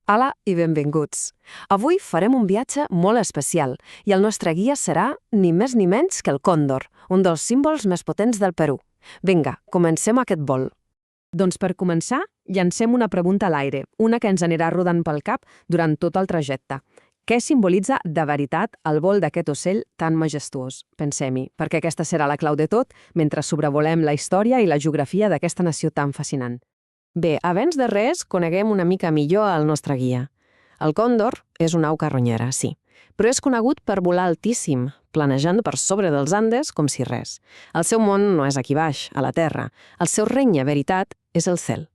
Hola i benvinguts. Avui farem un viatge molt especial i el nostre guia serà ni més ni menys que el còndor, un dels símbols més potents del Perú. Vinga, comencem aquest vol. Doncs per començar, llancem una pregunta a l'aire, una que ens anirà rodant pel cap durant tot el trajecte. Què simbolitza de veritat el vol d'aquest ocell tan majestuós? Pensem-hi, perquè aquesta serà la clau de tot mentre sobrevolem la història i la geografia d'aquesta nació tan fascinant. Bé, abans de res, coneguem una mica millor el nostre guia. El còndor és una au carronyera, sí, però és conegut per volar altíssim, planejant per sobre dels Andes com si res. El seu món no és aquí baix, a la terra. El seu regne, veritat, és el cel.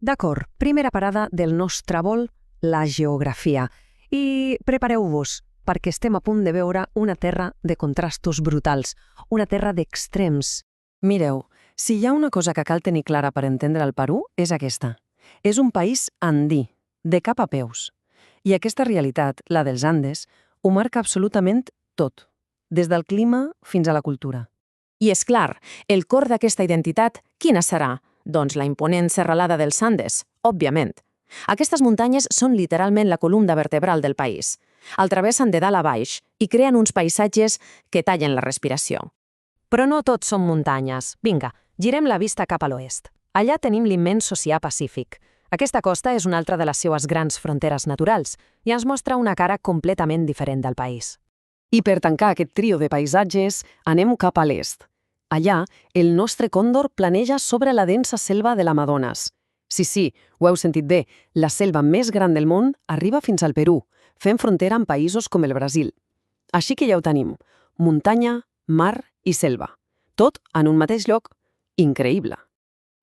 D'acord, primera parada del nostre vol, la geografia. I prepareu-vos, perquè estem a punt de veure una terra de contrastos brutals, una terra d'extrems. Mireu, si hi ha una cosa que cal tenir clara per entendre el Perú, és aquesta. És un país andí, de cap a peus. I aquesta realitat, la dels Andes, ho marca absolutament tot, des del clima fins a la cultura. I és clar, el cor d'aquesta identitat, quina serà? Doncs la imponent serralada dels Andes, òbviament. Aquestes muntanyes són literalment la columna vertebral del país. El travessen de dalt a baix i creen uns paisatges que tallen la respiració. Però no tot són muntanyes. Vinga, girem la vista cap a l'oest. Allà tenim l'immens oceà Pacífic. Aquesta costa és una altra de les seues grans fronteres naturals i ens mostra una cara completament diferent del país. I per tancar aquest trio de paisatges, anem cap a l'est. Allà, el nostre còndor planeja sobre la densa selva de l'Amazones. Sí, ho heu sentit bé, la selva més gran del món arriba fins al Perú, fent frontera amb països com el Brasil. Així que ja ho tenim, muntanya, mar i selva. Tot en un mateix lloc. Increïble.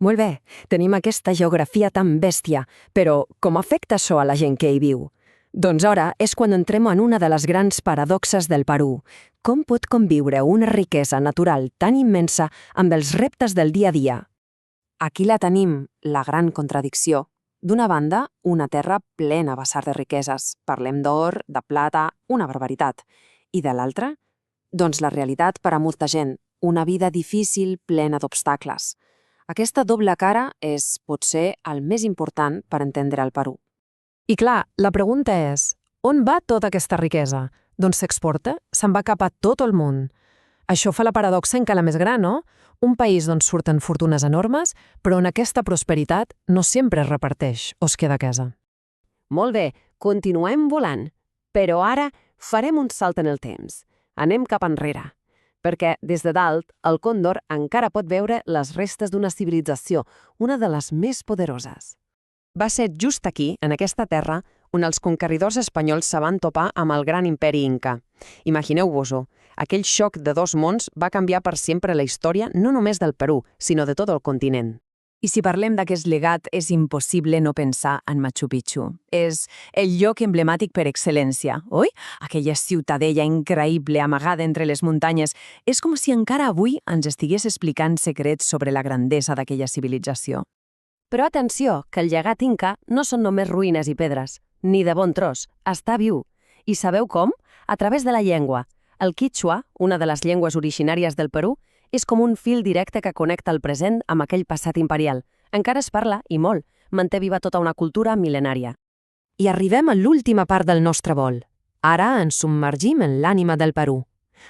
Molt bé, tenim aquesta geografia tan bèstia, però com afecta això a la gent que hi viu? Doncs ara és quan entrem en una de les grans paradoxes del Perú. Com pot conviure una riquesa natural tan immensa amb els reptes del dia a dia? Aquí la tenim, la gran contradicció. D'una banda, una terra plena a vessar de riqueses. Parlem d'or, de plata, una barbaritat. I de l'altra? Doncs la realitat per a molta gent, una vida difícil, plena d'obstacles. Aquesta doble cara és, potser, el més important per entendre el Perú. I clar, la pregunta és, on va tota aquesta riquesa? Doncs s'exporta? Se'n va cap a tot el món. Això fa la paradoxa encara més gran, no? Un país d'on surten fortunes enormes, però on aquesta prosperitat no sempre es reparteix o es queda a casa. Molt bé, continuem volant. Però ara farem un salt en el temps. Anem cap enrere, perquè des de dalt el còndor encara pot veure les restes d'una civilització, una de les més poderoses. Va ser just aquí, en aquesta terra, on els conqueridors espanyols se van topar amb el gran imperi inca. Imagineu-vos-ho, aquell xoc de dos mons va canviar per sempre la història no només del Perú, sinó de tot el continent. I si parlem d'aquest llegat, és impossible no pensar en Machu Picchu. És el lloc emblemàtic per excel·lència, oi? Aquella ciutadella increïble amagada entre les muntanyes. És com si encara avui ens estigués explicant secrets sobre la grandesa d'aquella civilització. Però atenció, que el llegat inca no són només ruïnes i pedres, ni de bon tros, està viu. I sabeu com? A través de la llengua. El quichua, una de les llengües originàries del Perú, és com un fil directe que connecta el present amb aquell passat imperial. Encara es parla, i molt, manté viva tota una cultura mil·lenària. I arribem a l'última part del nostre vol. Ara ens submergim en l'ànima del Perú,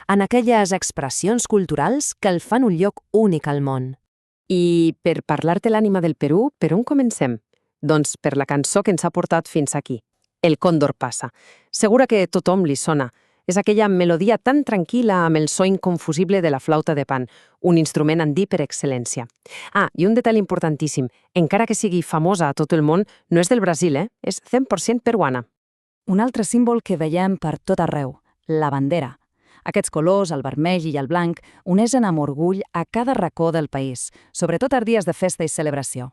en aquelles expressions culturals que el fan un lloc únic al món. I per parlar-te l'ànima del Perú, per on comencem? Doncs per la cançó que ens ha portat fins aquí. El còndor passa. Segura que tothom li sona. És aquella melodia tan tranquil·la amb el so inconfusible de la flauta de Pan, un instrument andí per excel·lència. Ah, i un detall importantíssim, encara que sigui famosa a tot el món, no és del Brasil, és 100% peruana. Un altre símbol que veiem per tot arreu, la bandera. Aquests colors, el vermell i el blanc, uneixen amb orgull a cada racó del país, sobretot en dies de festa i celebració.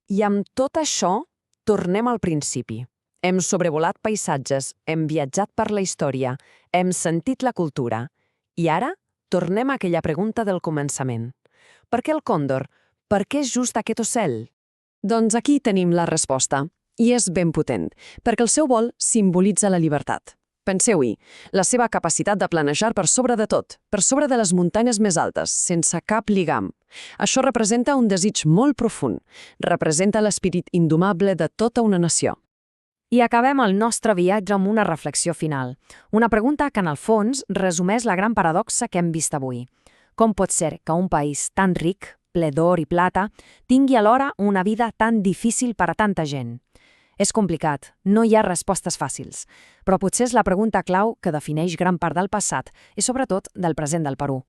I amb tot això, tornem al principi. Hem sobrevolat paisatges, hem viatjat per la història, hem sentit la cultura. I ara tornem a aquella pregunta del començament. Per què el còndor? Per què just aquest ocell? Doncs aquí tenim la resposta. I és ben potent, perquè el seu vol simbolitza la llibertat. Penseu-hi, la seva capacitat de planejar per sobre de tot, per sobre de les muntanyes més altes, sense cap lligam. Això representa un desig molt profund, representa l'esperit indomable de tota una nació. I acabem el nostre viatge amb una reflexió final. Una pregunta que, en el fons, resumeix la gran paradoxa que hem vist avui. Com pot ser que un país tan ric, ple d'or i plata, tingui alhora una vida tan difícil per a tanta gent? És complicat, no hi ha respostes fàcils, però potser és la pregunta clau que defineix gran part del passat i sobretot del present del Perú.